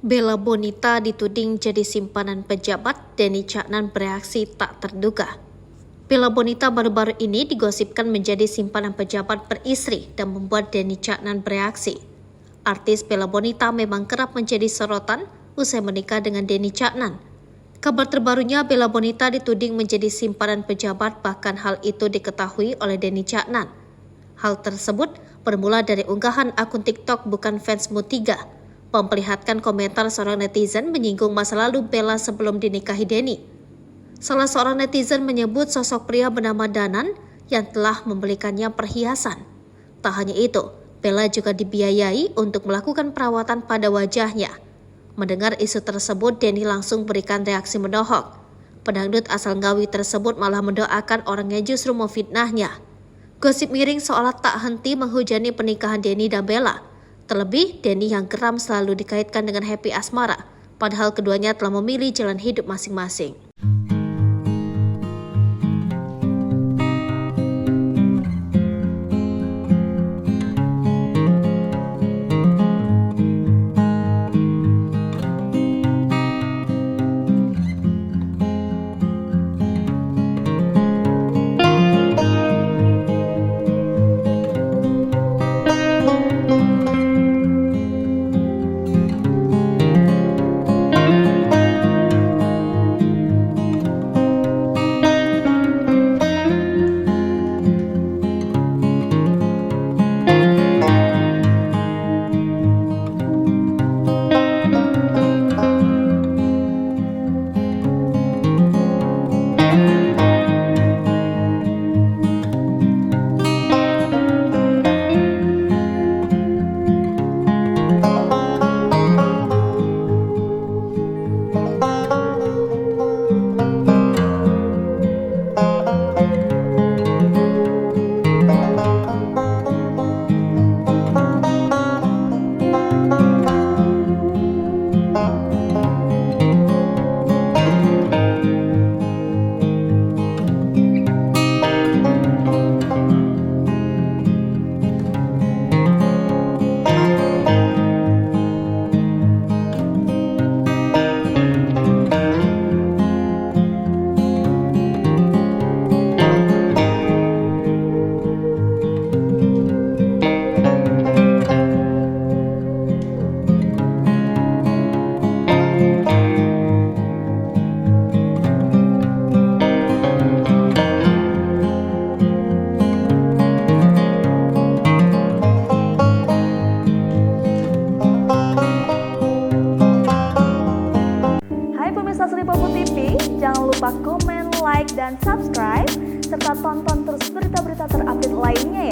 Bella Bonita dituding jadi simpanan pejabat, Denny Caknan bereaksi tak terduga. Bella Bonita baru-baru ini digosipkan menjadi simpanan pejabat beristri dan membuat Denny Caknan bereaksi. Artis Bella Bonita memang kerap menjadi sorotan usai menikah dengan Denny Caknan. Kabar terbarunya, Bella Bonita dituding menjadi simpanan pejabat, bahkan hal itu diketahui oleh Denny Caknan. Hal tersebut bermula dari unggahan akun TikTok Bukan Fansmu 3. Memperlihatkan komentar seorang netizen menyinggung masa lalu Bella sebelum dinikahi Denny. Salah seorang netizen menyebut sosok pria bernama Danan yang telah membelikannya perhiasan. Tak hanya itu, Bella juga dibiayai untuk melakukan perawatan pada wajahnya. Mendengar isu tersebut, Denny langsung berikan reaksi menohok. Pedangdut asal Ngawi tersebut malah mendoakan orang yang justru memfitnahnya. Gosip miring seolah tak henti menghujani pernikahan Denny dan Bella. Terlebih, Denny yang geram selalu dikaitkan dengan happy asmara, padahal keduanya telah memilih jalan hidup masing-masing. Jangan lupa komen, like, dan subscribe, serta tonton terus berita-berita terupdate lainnya ya.